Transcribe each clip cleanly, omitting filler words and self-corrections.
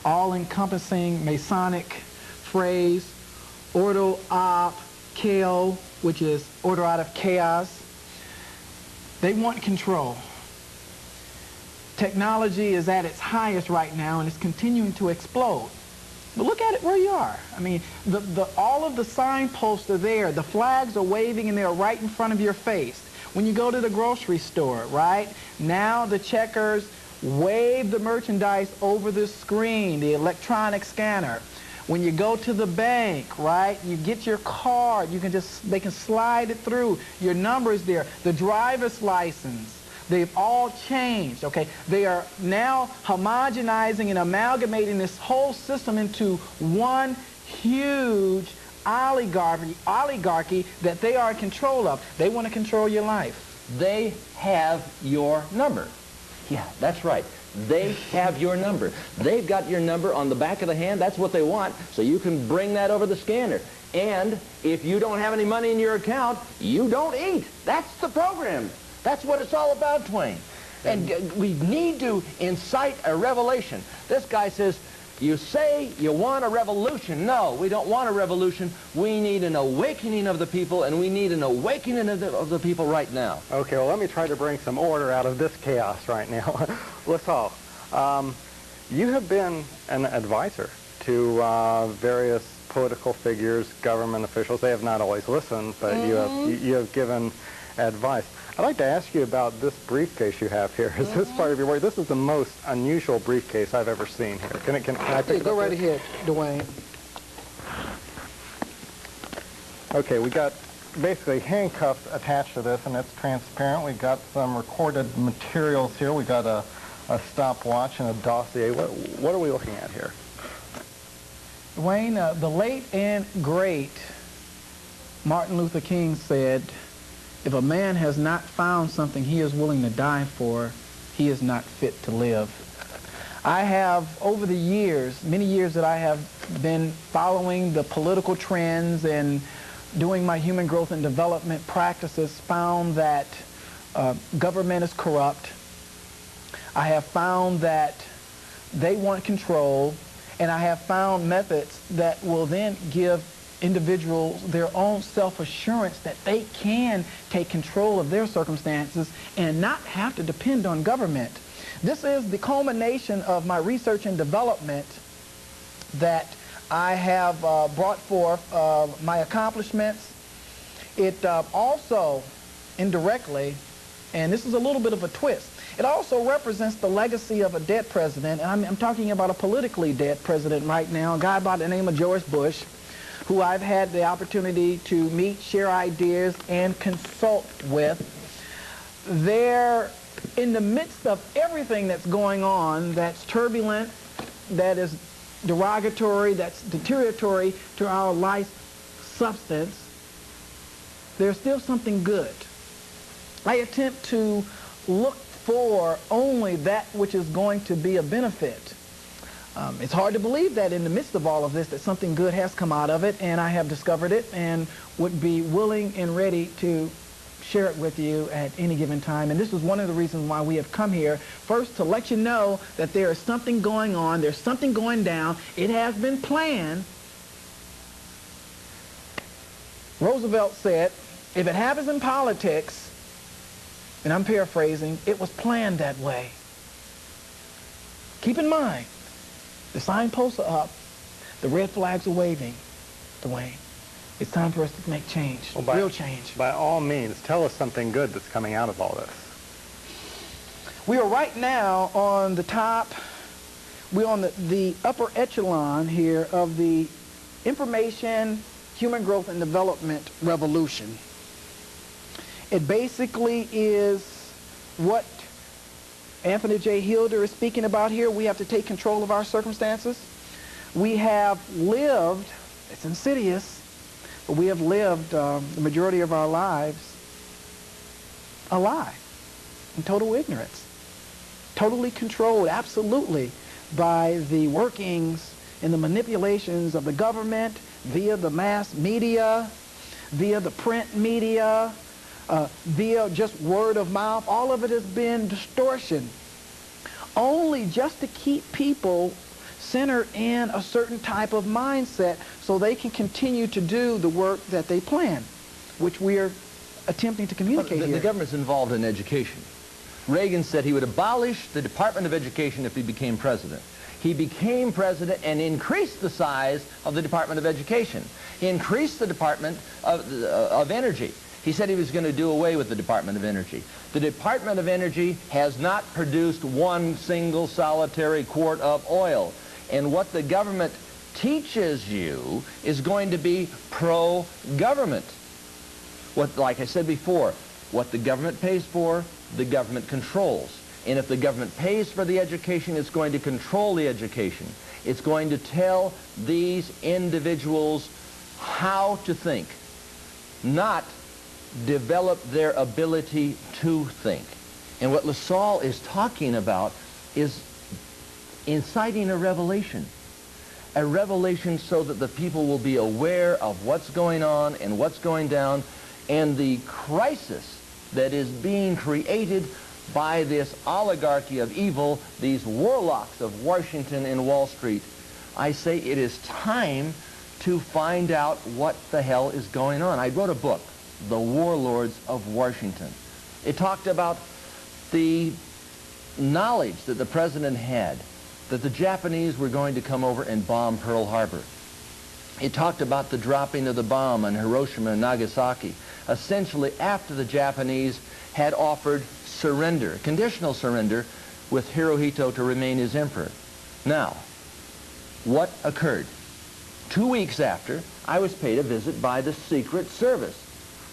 all-encompassing Masonic phrase, ordo ab chaos, which is order out of chaos. They want control. Technology is at its highest right now, and it's continuing to explode. But look at it where you are. I mean, all of the signposts are there. The flags are waving, and they're right in front of your face. When you go to the grocery store, right, now the checkers wave the merchandise over the screen, the electronic scanner. When you go to the bank, right, you get your card, they can slide it through. Your number is there. The driver's license, they've all changed, okay? They are now homogenizing and amalgamating this whole system into one huge oligarchy that they are in control of. They want to control your life. They have your number. Yeah, that's right. They have your number. They've got your number on the back of the hand. That's what they want, so you can bring that over the scanner. And if you don't have any money in your account, you don't eat. That's the program. That's what it's all about, Twain. And we need to incite a revelation. This guy says, you say you want a revolution. No, we don't want a revolution. We need an awakening of the people, and we need an awakening of the people right now. Okay, well, let me try to bring some order out of this chaos right now. LaSalle, you have been an advisor to various political figures, government officials. They have not always listened, but you have given advice. I'd like to ask you about this briefcase you have here. Is this part of your work? This is the most unusual briefcase I've ever seen here. Can I pick it up? Go right ahead, Dwayne. Okay, we got basically handcuffs attached to this, and it's transparent. We got some recorded materials here. We got a stopwatch and a dossier. What are we looking at here? Dwayne, the late and great Martin Luther King said, if a man has not found something he is willing to die for, he is not fit to live. I have, over the years, many years that I have been following the political trends and doing my human growth and development practices, found that government is corrupt. I have found that they want control, and I have found methods that will then give individuals their own self-assurance that they can take control of their circumstances and not have to depend on government. This is the culmination of my research and development that I have brought forth, my accomplishments. It also, indirectly, and this is a little bit of a twist, it also represents the legacy of a dead president, and I'm talking about a politically dead president right now, a guy by the name of George Bush, who I've had the opportunity to meet, share ideas, and consult with. They're in the midst of everything that's going on that's turbulent, that is derogatory, that's deterioratory to our life substance. There's still something good. I attempt to look for only that which is going to be a benefit. It's hard to believe that in the midst of all of this that something good has come out of it, and I have discovered it and would be willing and ready to share it with you at any given time. And this is one of the reasons why we have come here. First, to let you know that there is something going on, there's something going down. It has been planned. Roosevelt said, if it happens in politics, and I'm paraphrasing, it was planned that way. Keep in mind, the signposts are up, the red flags are waving, Dwayne. It's time for us to make change, real change. By all means, tell us something good that's coming out of all this. We are right now on the top, we're on the upper echelon here of the information, human growth, and development revolution. It basically is what Anthony J. Hilder is speaking about here. We have to take control of our circumstances. We have lived, it's insidious, but we have lived the majority of our lives a lie, in total ignorance, totally controlled, absolutely, by the workings and the manipulations of the government via the mass media, via the print media, via just word of mouth. All of it has been distortion, only just to keep people centered in a certain type of mindset so they can continue to do the work that they plan, which we are attempting to communicate here. The government's involved in education. Reagan said he would abolish the Department of Education if he became president. He became president and increased the size of the Department of Education. He increased the Department of Energy. He said he was going to do away with the Department of Energy. The Department of Energy has not produced one single solitary quart of oil. And what the government teaches you is going to be pro-government. Like I said before, what the government pays for, the government controls. And if the government pays for the education, it's going to control the education. It's going to tell these individuals how to think, not develop their ability to think. And what LaSalle is talking about is inciting a revelation so that the people will be aware of what's going on and what's going down and the crisis that is being created by this oligarchy of evil, these warlocks of Washington and Wall Street. I say it is time to find out what the hell is going on. I wrote a book, The Warlords of Washington. It talked about the knowledge that the president had that the Japanese were going to come over and bomb Pearl Harbor. It talked about the dropping of the bomb on Hiroshima and Nagasaki, essentially after the Japanese had offered surrender, conditional surrender, with Hirohito to remain as emperor. Now, what occurred? 2 weeks after, I was paid a visit by the Secret Service,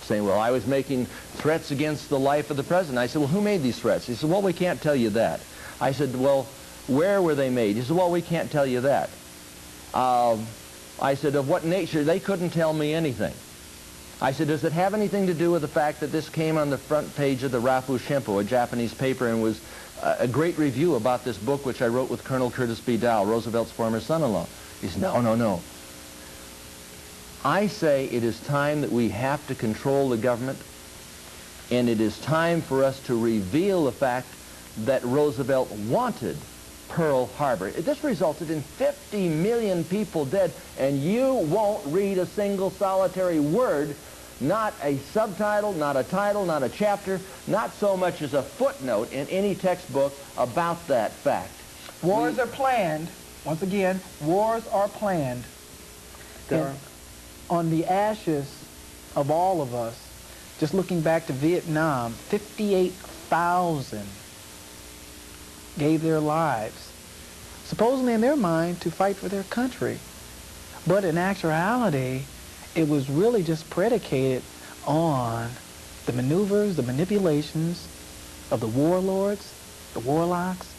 saying, well, I was making threats against the life of the president. I said, well, who made these threats? He said, well, we can't tell you that. I said, well, where were they made? He said, well, we can't tell you that. I said, of what nature? They couldn't tell me anything. I said, does it have anything to do with the fact that this came on the front page of the Rafu Shimpo, a Japanese paper, and was a great review about this book which I wrote with Colonel Curtis B. Dow, Roosevelt's former son-in-law? He said, no, no, no. I say it is time that we have to control the government, and it is time for us to reveal the fact that Roosevelt wanted Pearl Harbor. This resulted in 50 million people dead, and you won't read a single solitary word, not a subtitle, not a title, not a chapter, not so much as a footnote in any textbook about that fact. Wars are planned. Once again, wars are planned. On the ashes of all of us, just looking back to Vietnam, 58,000 gave their lives, supposedly in their mind, to fight for their country. But in actuality, it was really just predicated on the maneuvers, the manipulations of the warlords, the warlocks,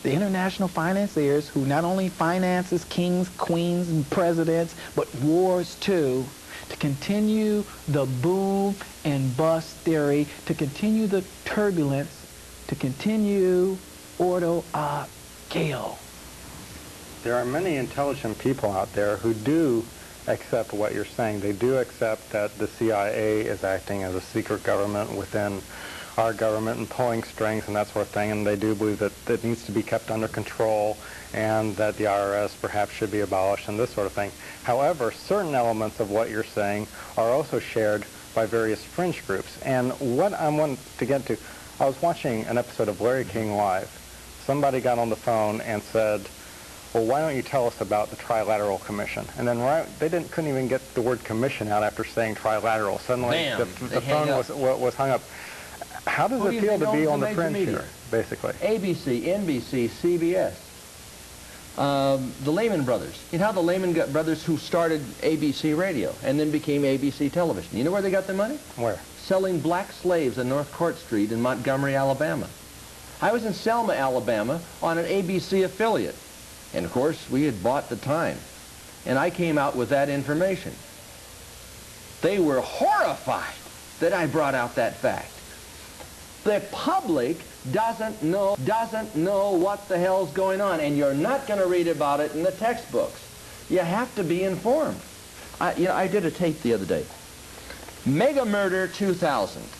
the international financiers who not only finances kings, queens, and presidents, but wars too, to continue the boom and bust theory, to continue the turbulence, to continue ordo a chaos. There are many intelligent people out there who do accept what you're saying. They do accept that the CIA is acting as a secret government within our government and pulling strings and that sort of thing, and they do believe that it needs to be kept under control and that the IRS perhaps should be abolished and this sort of thing. However, certain elements of what you're saying are also shared by various fringe groups. And what I want to get to, I was watching an episode of Larry King Live. Somebody got on the phone and said, well, why don't you tell us about the Trilateral Commission? And then they couldn't even get the word commission out after saying trilateral. Suddenly the phone was hung up. How does it feel to be on the fringe here, basically? ABC, NBC, CBS. The Lehman Brothers. You know how the Lehman Brothers who started ABC Radio and then became ABC Television. You know where they got their money? Where? Selling black slaves on North Court Street in Montgomery, Alabama. I was in Selma, Alabama on an ABC affiliate. And of course, we had bought the time. And I came out with that information. They were horrified that I brought out that fact. The public doesn't know what the hell's going on, and you're not going to read about it in the textbooks. You have to be informed. I did a tape the other day. Mega Murder 2000.